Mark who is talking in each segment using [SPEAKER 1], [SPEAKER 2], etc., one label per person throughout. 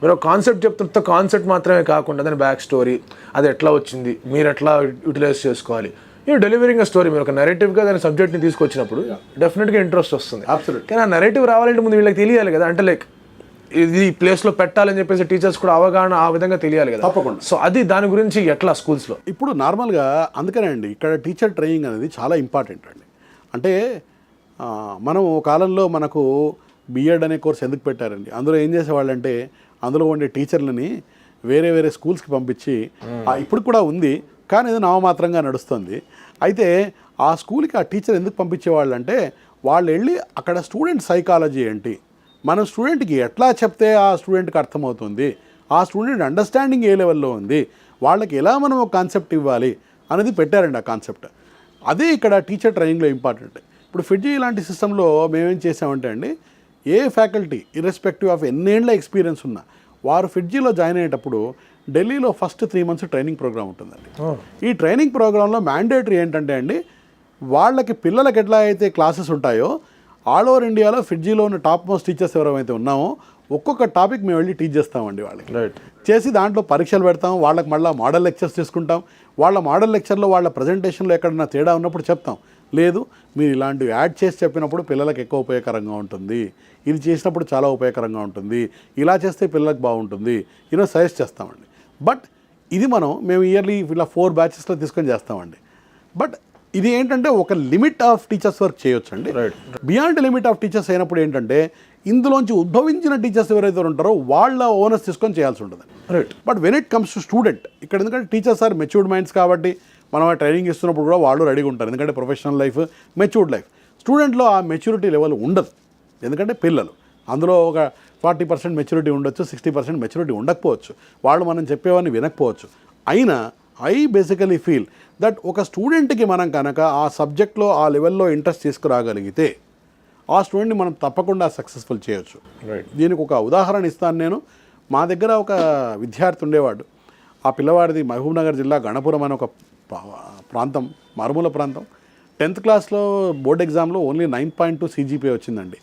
[SPEAKER 1] మీరు కాన్సెప్ట్ చెప్తుంటే కాన్సెప్ట్ మాత్రమే కాకుండా దాని బ్యాక్ స్టోరీ, అది ఎట్లా వచ్చింది, మీరు ఎట్లా యూటిలైజ్ చేసుకోవాలి, డెలివరింగ్ స్టోరీ. మీరు ఒక నెరేటివ్గా దాని సబ్జెక్ట్ని తీసుకొచ్చినప్పుడు డెఫినెట్గా ఇంట్రెస్ట్ వస్తుంది. కానీ ఆ నెరేటివ్ రావాలంటే ముందు వీళ్ళకి తెలియాలి కదా, అంటే లైక్ ఇది ఈ ప్లేస్లో పెట్టాలని చెప్పేసి టీచర్స్ కూడా అవగాహన ఆ విధంగా తెలియాలి కదా.
[SPEAKER 2] తప్పకుండా.
[SPEAKER 1] సో అది దాని గురించి ఎట్లా స్కూల్స్లో
[SPEAKER 2] ఇప్పుడు నార్మల్గా అందుకనే అండి ఇక్కడ టీచర్ ట్రైనింగ్ అనేది చాలా ఇంపార్టెంట్ అండి. అంటే మనం ఓ కాలంలో మనకు బిఎడ్ అనే కోర్స్ ఎందుకు పెట్టారండి, అందులో ఏం చేసేవాళ్ళంటే అందులో ఉండే టీచర్లని వేరే వేరే స్కూల్స్కి పంపించి ఇప్పుడు కూడా ఉంది కానీ అది నామమాత్రంగా నడుస్తుంది. అయితే ఆ స్కూల్కి ఆ టీచర్ ఎందుకు పంపించేవాళ్ళు అంటే వాళ్ళు వెళ్ళి అక్కడ స్టూడెంట్ సైకాలజీ ఏంటి, మన స్టూడెంట్కి ఎట్లా చెప్తే ఆ స్టూడెంట్కి అర్థమవుతుంది, ఆ స్టూడెంట్ అండర్స్టాండింగ్ ఏ లెవెల్లో ఉంది, వాళ్ళకి ఎలా మనం ఒక కాన్సెప్ట్ ఇవ్వాలి అనేది పెట్టారండి. ఆ కాన్సెప్ట్ అదే ఇక్కడ టీచర్ ట్రైనింగ్లో ఇంపార్టెంట్. ఇప్పుడు ఫిడ్జీ ఇలాంటి సిస్టంలో మేమేం చేసామంటే అండి, ఏ ఫ్యాకల్టీ ఇర్రెస్పెక్టివ్ ఆఫ్ ఎన్నేళ్ల ఎక్స్పీరియన్స్ ఉన్నా వారు ఫిడ్జీలో జాయిన్ అయ్యేటప్పుడు ఢిల్లీలో ఫస్ట్ 3 months ట్రైనింగ్ ప్రోగ్రామ్ ఉంటుందండి. ఈ ట్రైనింగ్ ప్రోగ్రాంలో మ్యాండేటరీ ఏంటంటే అండి, వాళ్ళకి పిల్లలకి ఎట్లా అయితే క్లాసెస్ ఉంటాయో ఆల్ ఓవర్ ఇండియాలో ఫిడ్జీలో ఉన్న టాప్ మోస్ట్ టీచర్స్ ఎవరైతే ఉన్నామో ఒక్కొక్క టాపిక్ మేము వెళ్ళి టీచ్ చేస్తామండి వాళ్ళకి. చేసి దాంట్లో పరీక్షలు పెడతాం, వాళ్ళకి మళ్ళీ మోడల్ లెక్చర్స్ తీసుకుంటాం. వాళ్ళ మోడల్ లెక్చర్లో వాళ్ళ ప్రజెంటేషన్లో ఎక్కడన్నా తేడా ఉన్నప్పుడు చెప్తాం, లేదు మీరు ఇలాంటివి యాడ్ చేసి చెప్పినప్పుడు పిల్లలకు ఎక్కువ ఉపయోగకరంగా ఉంటుంది, ఇది చేసినప్పుడు చాలా ఉపయోగకరంగా ఉంటుంది, ఇలా చేస్తే పిల్లలకు బాగుంటుంది, సజెస్ట్ చేస్తామండి. బట్ ఇది మేము ఇయర్లీ ఇలా 4 batches తీసుకొని చేస్తామండి. బట్ ఇది ఏంటంటే ఒక లిమిట్ ఆఫ్ టీచర్స్ వర్క్ చేయొచ్చు అండి. బియాండ్ లిమిట్ ఆఫ్ టీచర్స్ అయినప్పుడు ఏంటంటే ఇందులోంచి ఉద్భవించిన టీచర్స్ ఎవరైతే ఉంటారో వాళ్ళ ఓనర్స్ తీసుకొని చేయాల్సి ఉంటుంది. But when it comes to student, ఇక్కడ ఎందుకంటే టీచర్స్ ఆర్ మెచ్యూర్డ్ మైండ్స్ కాబట్టి మనం ఆ ట్రైనింగ్ ఇస్తున్నప్పుడు కూడా వాళ్ళు రెడీగా ఉంటారు. ఎందుకంటే ప్రొఫెషనల్ లైఫ్, మెచ్యూర్డ్ లైఫ్. స్టూడెంట్లో ఆ మెచ్యూరిటీ లెవెల్ ఉండదు, ఎందుకంటే పిల్లలు. అందులో ఒక 40% మెచ్యూరిటీ ఉండొచ్చు, 60% మెచ్యూరిటీ ఉండకపోవచ్చు, వాళ్ళు మనం చెప్పేవన్నీ వినకపోవచ్చు. అయినా ఐ బేసికలీ ఫీల్ దట్ ఒక స్టూడెంట్కి మనం కనుక ఆ సబ్జెక్ట్లో ఆ లెవెల్లో ఇంట్రెస్ట్ తీసుకురాగలిగితే ఆ స్టూడెంట్ని మనం తప్పకుండా సక్సెస్ఫుల్ చేయొచ్చు. దీనికి ఒక ఉదాహరణ ఇస్తాను నేను. మా దగ్గర ఒక విద్యార్థి ఉండేవాడు. ఆ పిల్లవాడిది మహబూబ్నగర్ జిల్లా గణపురం అనే ఒక ప్రాంతం, మారుమూల ప్రాంతం. 10th క్లాస్లో బోర్డ్ ఎగ్జామ్లో ఓన్లీ 9.2 CGPA వచ్చిందండి.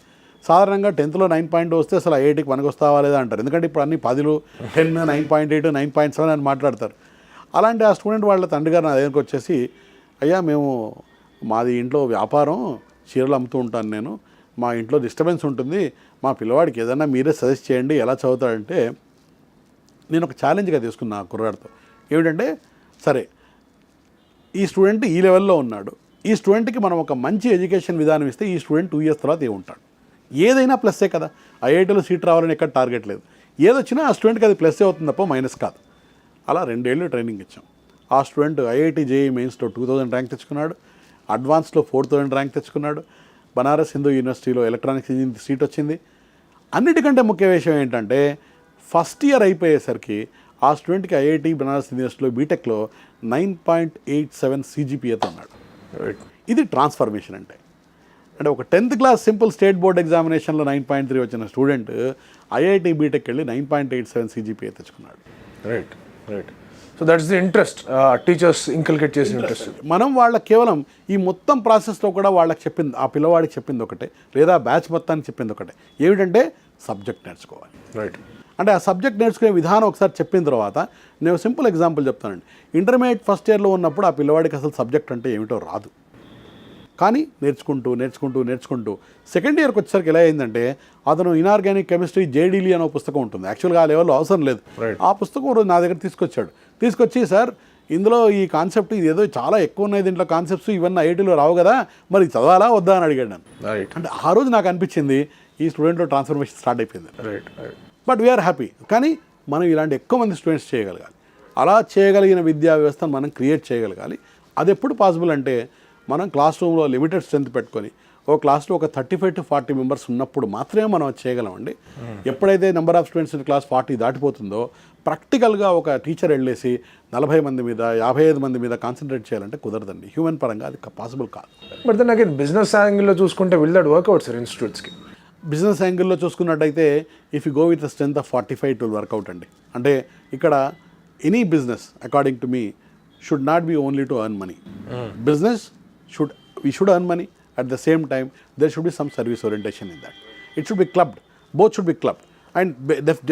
[SPEAKER 2] సాధారణంగా 10thలో 9.2 వస్తే అసలు ఐఐటీకి పనికొస్తావా లేదా అంటారు, ఎందుకంటే ఇప్పుడు అన్ని 10, 10, 9.8, 9.7 అని మాట్లాడతారు. అలాంటి ఆ స్టూడెంట్ వాళ్ళ తండ్రి గారు నా దగ్గరికి వచ్చేసి, అయ్యా మాది ఇంట్లో వ్యాపారం, చీరలు అమ్ముతూ ఉంటాను నేను, మా ఇంట్లో డిస్టర్బెన్స్ ఉంటుంది, మా పిల్లవాడికి ఏదైనా మీరే సజెస్ట్ చేయండి ఎలా చదువుతాడంటే, నేను ఒక ఛాలెంజ్గా తీసుకున్నా ఆ కుర్రాడితో. ఏమిటంటే, సరే ఈ స్టూడెంట్ ఈ లెవెల్లో ఉన్నాడు, ఈ స్టూడెంట్కి మనం ఒక మంచి ఎడ్యుకేషన్ విధానం ఇస్తే ఈ స్టూడెంట్ 2 years తర్వాత ఏముంటాడు, ఏదైనా ప్లస్సే కదా, ఐఐటీలో సీట్ రావాలని ఎక్కడ టార్గెట్ లేదు, ఏదొచ్చినా ఆ స్టూడెంట్కి అది ప్లస్సే అవుతుంది తప్ప మైనస్ కాదు. అలా 2 ఏళ్ళు ట్రైనింగ్ ఇచ్చాం. ఆ స్టూడెంట్ ఐఐటీ జేఈ మెయిన్స్లో 2000 ర్యాంక్ తెచ్చుకున్నాడు, అడ్వాన్స్లో 4000 ర్యాంక్ తెచ్చుకున్నాడు, బనారస్ హిందూ యూనివర్సిటీలో ఎలక్ట్రానిక్స్ ఇంజనీరింగ్ సీట్ వచ్చింది. అన్నిటికంటే ముఖ్య విషయం ఏంటంటే ఫస్ట్ ఇయర్ అయిపోయేసరికి ఆ స్టూడెంట్కి ఐఐటీ బనారస్ యూనివర్సిటీలో బీటెక్లో 9.87 CGPAతో ఉన్నాడు. ఇది ట్రాన్స్ఫర్మేషన్ అంటే ఒక 10th class simple state board ఎగ్జామినేషన్లో 9.3 వచ్చిన స్టూడెంట్ ఐఐటీ బీటెక్ వెళ్ళి 9.87 CGPA తెచ్చుకున్నాడు.
[SPEAKER 1] Right. So that's the interest teachers inculcate చేసిన ఇంట్రెస్ట్.
[SPEAKER 2] మనం వాళ్ళకి కేవలం ఈ మొత్తం ప్రాసెస్లో కూడా వాళ్ళకి చెప్పింది, ఆ పిల్లవాడికి చెప్పింది ఒకటే, లేదా బ్యాచ్ మొత్తానికి చెప్పింది ఒకటే, ఏమిటంటే సబ్జెక్ట్ నేర్చుకోవాలి.
[SPEAKER 1] రైట్.
[SPEAKER 2] అంటే ఆ సబ్జెక్ట్ నేర్చుకునే విధానం ఒకసారి చెప్పిన తర్వాత నేను సింపుల్ ఎగ్జాంపుల్ చెప్తానండి. ఇంటర్మీడియట్ ఫస్ట్ ఇయర్లో ఉన్నప్పుడు ఆ పిల్లవాడికి అసలు సబ్జెక్ట్ అంటే ఏమిటో రాదు, కానీ నేర్చుకుంటూ సెకండ్ ఇయర్కి వచ్చేసరికి ఎలా అయిందంటే అతను ఇనార్గానిక్ కెమిస్ట్రీ జేడీలీ అనే పుస్తకం ఉంటుంది, యాక్చువల్గా ఆ లెవెల్లో అవసరం లేదు. ఆ పుస్తకం రోజు నా దగ్గర తీసుకొచ్చి సార్ ఇందులో ఈ కాన్సెప్ట్ ఇది ఏదో చాలా ఎక్కువ ఉన్నాయి, దీంట్లో కాన్సెప్ట్స్ ఇవన్నీ ఐఐటీలో రావు కదా, మరి చదవాలా వద్దా అని అడిగాడు నన్ను. అంటే ఆ రోజు నాకు అనిపించింది ఈ స్టూడెంట్లో ట్రాన్స్ఫర్మేషన్ స్టార్ట్ అయిపోయింది. But we are happy. కానీ మనం ఇలాంటి ఎక్కువ మంది స్టూడెంట్స్ చేయగలగాలి, అలా చేయగలిగిన విద్యా వ్యవస్థను మనం క్రియేట్ చేయగలగాలి. అది ఎప్పుడు పాసిబుల్ అంటే మనం క్లాస్ రూమ్లో లిమిటెడ్ స్ట్రెంత్ పెట్టుకొని ఒక క్లాస్లో ఒక 35 to 40 మెంబర్స్ ఉన్నప్పుడు మాత్రమే మనం చేయగలమండి. ఎప్పుడైతే number of students in class 40 దాటిపోతుందో ప్రాక్టికల్గా ఒక టీచర్ వెళ్ళేసి 40 మంది మీద 55 మంది మీద కాన్సన్ట్రేట్ చేయాలంటే కుదరదండి, హ్యూమన్ పరంగా అది పాసిబుల్ కాదు.
[SPEAKER 1] బట్ దెన్ అగైన్ బిజినెస్ యాంగిల్లో చూసుకుంటే విల్ దట్ వర్క్అవుట్ సార్ ఇన్స్టిట్యూట్స్కి?
[SPEAKER 2] బిజినెస్ యాంగిల్లో చూసుకున్నట్టయితే if you go with strength of 45 it will work out అండి. అంటే ఇక్కడ ఎనీ బిజినెస్ అకార్డింగ్ టు మీ should not be only to earn money. Business we should earn money, at the same time there should be some service orientation in that. It should be clubbed, both should be clubbed. And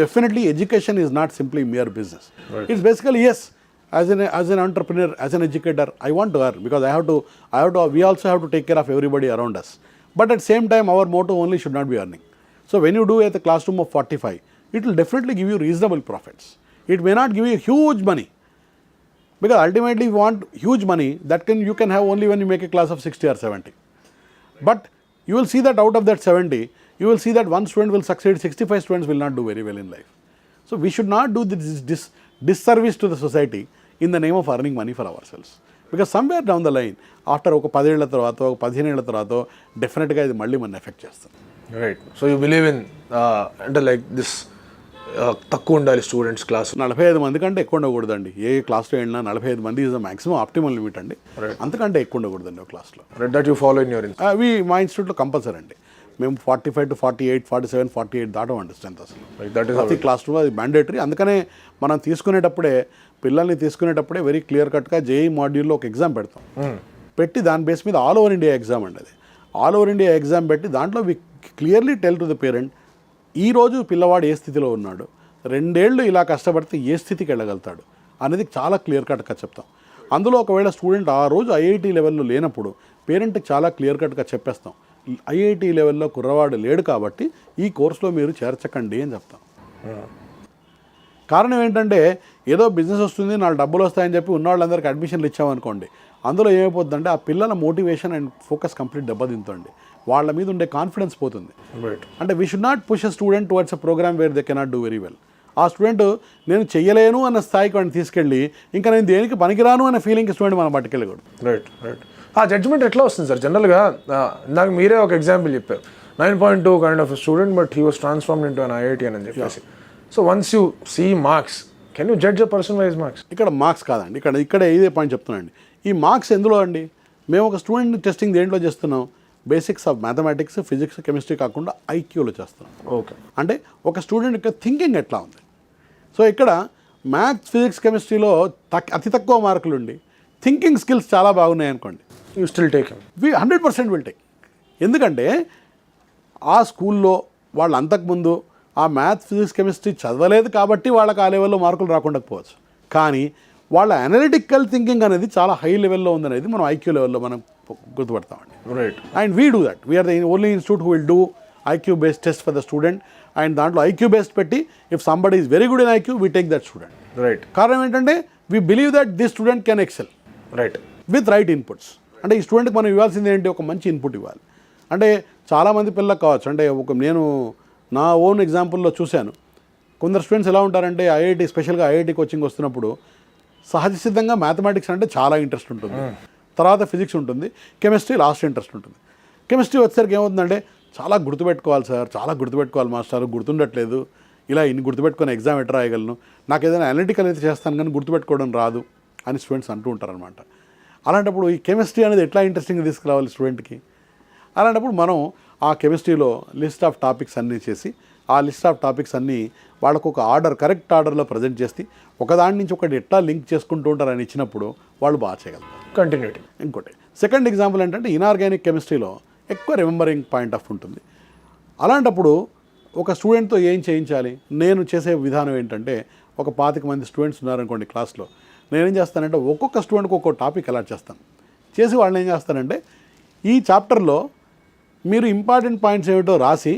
[SPEAKER 2] definitely education is not simply mere business.
[SPEAKER 1] Right.
[SPEAKER 2] It's basically, yes, as an entrepreneur, as an educator, I want to earn because we also have to take care of everybody around us. But at the same time, our motto only should not be earning. So when you do at the classroom of 45, it will definitely give you reasonable profits. It may not give you huge money. Because ultimately you want huge money you can have only when you make a class of 60 or 70. But you will see that out of that 70, you will see that one student will succeed, 65 students will not do very well in life. So we should not do this disservice to the society in the name of earning money for ourselves. Because somewhere down the line, after ఒక 10 ఏళ్ల తర్వాత 15 ఏళ్ల తర్వాత డెఫినెట్గా ఇది మళ్ళీ మన effect చేస్తుంది.
[SPEAKER 1] Right. So you believe in అంటే లైక్ దిస్ తక్కువ ఉండాలి స్టూడెంట్స్ క్లాస్
[SPEAKER 2] 45 మంది కంటే ఎక్కువ ఉండకూడదండి. ఏ క్లాస్లో వెళ్ళినా 45 మంది is the maximum optimal limit అండి. అంతకంటే ఎక్కువ ఉండకూడదండి ఒక క్లాస్లో.
[SPEAKER 1] That you follow in your
[SPEAKER 2] అవి మా ఇన్స్టిట్యూట్లో కంపల్సరీ అండి. మేము 45 to 48, 47, 48 దాటమండి స్ట్రెంత్ అసలు. ప్రతి క్లాస్ రూమ్ అది మ్యాండేటరీ. అందుకనే మనం తీసుకునేటప్పుడే వెరీ క్లియర్ కట్గా జేఈ మాడ్యూల్లో ఒక ఎగ్జామ్ పెడతాం. పెట్టి దాని బేస్ మీద ఆల్ ఓవర్ ఇండియా ఎగ్జామ్ అండి. అది ఆల్ ఓవర్ ఇండియా ఎగ్జామ్ పెట్టి దాంట్లో we clearly tell to the parent ఈరోజు పిల్లవాడు ఏ స్థితిలో ఉన్నాడు, 2 ఏళ్ళు ఇలా కష్టపడితే ఏ స్థితికి వెళ్ళగలుగుతాడు అనేది చాలా క్లియర్ కట్గా చెప్తాం. అందులో ఒకవేళ స్టూడెంట్ ఆ రోజు ఐఐటి లెవెల్లో లేనప్పుడు పేరెంట్కి చాలా క్లియర్ కట్గా చెప్పేస్తాం, ఐఐటి లెవెల్లో కుర్రవాడు లేడు కాబట్టి ఈ కోర్సులో మీరు చేర్చకండి అని చెప్తాం. కారణం ఏంటంటే ఏదో బిజినెస్ వస్తుంది, 4 డబ్బులు వస్తాయని చెప్పి ఉన్న వాళ్ళందరికీ అడ్మిషన్లు ఇచ్చామనుకోండి, అందులో ఏమైపోతుందంటే ఆ పిల్లల మోటివేషన్ అండ్ ఫోకస్ కంప్లీట్ దెబ్బతింటుంది. వాళ్ళ మీద ఉండే కాన్ఫిడెన్స్ పోతుంది. అంటే we should not push a student towards a program where they cannot do very well. ఆ స్టూడెంట్ నేను చెయ్యలేను అన్న స్థాయికి వాడిని తీసుకెళ్ళి ఇంకా నేను దేనికి పనికిరాను అనే ఫీలింగ్ స్టూడెంట్ మనం పట్టుకెళ్ళకూడదు.
[SPEAKER 1] రైట్. ఆ జడ్జ్మెంట్ ఎట్లా వస్తుంది సార్ జనరల్గా? నాకు మీరే ఒక ఎగ్జాంపుల్ చెప్పారు, 9.2 kind of student but he was transformed into an IIT అని చెప్పేసి. So once you see marks, can you judge a person wise marks?
[SPEAKER 2] ఇక్కడ మార్క్స్ కాదండి, ఇక్కడ ఇదే పాయింట్ చెప్తున్నానండి. ఈ మార్క్స్ ఎందులో అండి? మేము ఒక స్టూడెంట్ టెస్టింగ్ దేంట్లో చేస్తున్నాం? Basics of mathematics, physics, chemistry కాకుండా ఐక్యూలో చేస్తున్నాం.
[SPEAKER 1] ఓకే.
[SPEAKER 2] అంటే ఒక స్టూడెంట్ యొక్క థింకింగ్ ఎట్లా ఉంది. సో ఇక్కడ మ్యాథ్స్, ఫిజిక్స్, కెమిస్ట్రీలో అతి తక్కువ మార్కులు ఉండి థింకింగ్ స్కిల్స్ చాలా బాగున్నాయి అనుకోండి,
[SPEAKER 1] you still take
[SPEAKER 2] 100% will take. ఎందుకంటే ఆ స్కూల్లో వాళ్ళు అంతకుముందు ఆ మ్యాథ్స్, ఫిజిక్స్, కెమిస్ట్రీ చదవలేదు కాబట్టి వాళ్ళకి ఆ లెవెల్లో మార్కులు రాకుండా పోవచ్చు. కానీ వాళ్ళ అనలిటికల్ థింకింగ్ అనేది చాలా హై లెవెల్లో ఉందనేది మనం ఐక్యూ లెవెల్లో మనం గుర్తుపడతామండి.
[SPEAKER 1] Right.
[SPEAKER 2] And we do that. We are the only institute who will do IQ based test for the student. And దాంట్లో ఐక్యూ బేస్డ్ పెట్టి if somebody is very good in IQ we take that student.
[SPEAKER 1] Right.
[SPEAKER 2] కారణం ఏంటంటే we believe that this student can excel
[SPEAKER 1] right
[SPEAKER 2] with right inputs. అంటే ఈ స్టూడెంట్కి మనం ఇవ్వాల్సింది ఏంటి? ఒక మంచి ఇన్పుట్ ఇవ్వాలి. అంటే చాలామంది పిల్లలకు కావచ్చు, అంటే నేను నా ఓన్ ఎగ్జాంపుల్లో చూశాను. కొందరు స్టూడెంట్స్ ఎలా ఉంటారంటే ఐఐటి, స్పెషల్గా ఐఐటి కోచింగ్ వస్తున్నప్పుడు సహజ సిద్ధంగా మ్యాథమెటిక్స్ అంటే చాలా ఇంట్రెస్ట్ ఉంటుంది, తర్వాత ఫిజిక్స్ ఉంటుంది, కెమిస్ట్రీ లాస్ట్ ఇంట్రెస్ట్ ఉంటుంది. కెమిస్ట్రీ వచ్చేసరికి ఏమవుతుందంటే చాలా గుర్తుపెట్టుకోవాలి సార్, చాలా గుర్తుపెట్టుకోవాలి మాస్టర్, గుర్తుండట్లేదు, ఇలా ఇన్ని గుర్తుపెట్టుకొని ఎగ్జామ్ ఎట్లా రాయగలను, నాకు ఏదైనా అనలిటికల్ అయితే చేస్తాను కానీ గుర్తుపెట్టుకోవడం రాదు అని స్టూడెంట్స్ అంటూ ఉంటారనమాట. అలాంటప్పుడు ఈ కెమిస్ట్రీ అనేది ఎట్లా ఇంట్రెస్టింగ్గా తీసుకురావాలి స్టూడెంట్కి? అలాంటప్పుడు మనం ఆ కెమిస్ట్రీలో లిస్ట్ ఆఫ్ టాపిక్స్ అన్నీ చేసి ఆ లిస్ట్ ఆఫ్ టాపిక్స్ అన్నీ వాళ్ళకు ఒక కరెక్ట్ ఆర్డర్లో ప్రజెంట్ చేసి ఒకదాని నుంచి ఒకటి ఎట్లా లింక్ చేసుకుంటూ ఉంటారని ఇచ్చినప్పుడు వాళ్ళు బాగా చేయగలుగుతారు.
[SPEAKER 1] కంటిన్యూటీ.
[SPEAKER 2] ఇంకోటి సెకండ్ ఎగ్జాంపుల్ ఏంటంటే ఇనార్గానిక్ కెమిస్ట్రీలో ఎక్కువ రిమెంబరింగ్ పాయింట్ ఆఫ్ ఉంటుంది. అలాంటప్పుడు ఒక స్టూడెంట్తో ఏం చేయించాలి? నేను చేసే విధానం ఏంటంటే ఒక 25 మంది స్టూడెంట్స్ ఉన్నారనుకోండి క్లాస్లో, నేనేం చేస్తానంటే ఒక్కొక్క స్టూడెంట్కి ఒక్కొక్క టాపిక్ అలాట్ చేస్తాను. చేసి వాళ్ళని ఏం చేస్తానంటే ఈ చాప్టర్లో మీరు ఇంపార్టెంట్ పాయింట్స్ ఏమిటో రాసి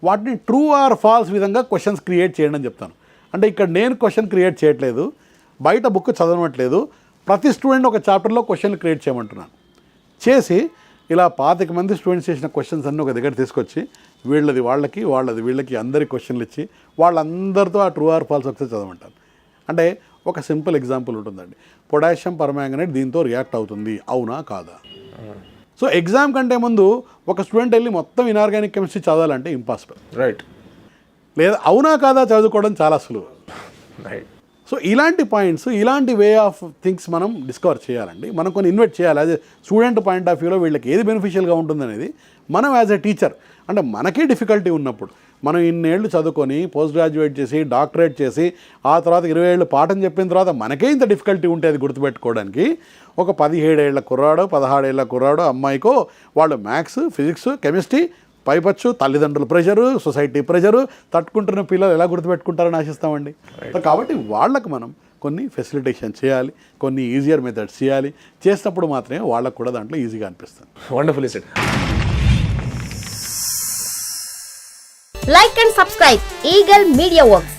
[SPEAKER 2] వాటిని ట్రూ ఆర్ ఫాల్స్ విధంగా క్వశ్చన్స్ క్రియేట్ చేయండి అని చెప్తాను. అంటే ఇక్కడ నేను క్వశ్చన్ క్రియేట్ చేయట్లేదు, బయట బుక్ చదవట్లేదు, ప్రతి స్టూడెంట్ ఒక చాప్టర్లో క్వశ్చన్లు క్రియేట్ చేయమంటున్నాను. చేసి ఇలా 25 మంది స్టూడెంట్స్ చేసిన క్వశ్చన్స్ అన్నీ ఒక దగ్గర తీసుకొచ్చి వీళ్ళది వాళ్ళది వీళ్ళకి అందరికి క్వశ్చన్లు ఇచ్చి వాళ్ళందరితో ఆ ట్రూ ఆర్ ఫాల్స్ ఒకసారి చదవమంటాను. అంటే ఒక సింపుల్ ఎగ్జాంపుల్ ఉంటుందండి, పొటాషియం పర్మాంగనేట్ దీంతో రియాక్ట్ అవుతుంది, అవునా కాదా? సో ఎగ్జామ్ కంటే ముందు ఒక స్టూడెంట్ వెళ్ళి మొత్తం ఇనార్గానిక్ కెమిస్ట్రీ చదవాలంటే ఇంపాసిబుల్.
[SPEAKER 1] రైట్.
[SPEAKER 2] లేదా అవునా కాదా చదువుకోవడం చాలా సులువు.
[SPEAKER 1] రైట్.
[SPEAKER 2] సో ఇలాంటి పాయింట్స్, ఇలాంటి వే ఆఫ్ థింగ్స్ మనం డిస్కవర్ చేయాలండి. మనం కొన్ని ఇన్వెస్ట్ చేయాలి. As a student point of వ్యూలో వీళ్ళకి ఏది బెనిఫిషియల్గా ఉంటుందనేది మనం యాజ్ ఎ టీచర్, అంటే మనకే డిఫికల్టీ ఉన్నప్పుడు, మనం ఇన్నేళ్ళు చదువుకొని పోస్ట్ గ్రాడ్యుయేట్ చేసి డాక్టరేట్ చేసి ఆ తర్వాత 20 ఏళ్ళు పాఠం చెప్పిన తర్వాత మనకే ఇంత డిఫికల్టీ ఉంటే అది గుర్తుపెట్టుకోవడానికి ఒక 17 ఏళ్ల కుర్రాడో 16 ఏళ్ల కుర్రాడో అమ్మాయికో వాళ్ళు మ్యాథ్స్, ఫిజిక్స్, కెమిస్ట్రీ పైపచ్చు తల్లిదండ్రుల ప్రెషరు, సొసైటీ ప్రెషరు తట్టుకుంటున్న పిల్లలు ఎలా గుర్తుపెట్టుకుంటారని ఆశిస్తామండి. కాబట్టి వాళ్ళకు మనం కొన్ని ఫెసిలిటేషన్ చేయాలి, కొన్ని ఈజియర్ మెథడ్స్ చేయాలి. చేసినప్పుడు మాత్రమే వాళ్ళకు కూడా దాంట్లో ఈజీగా అనిపిస్తుంది.
[SPEAKER 1] Wonderfully said.
[SPEAKER 3] Like and subscribe Eagle Media Works.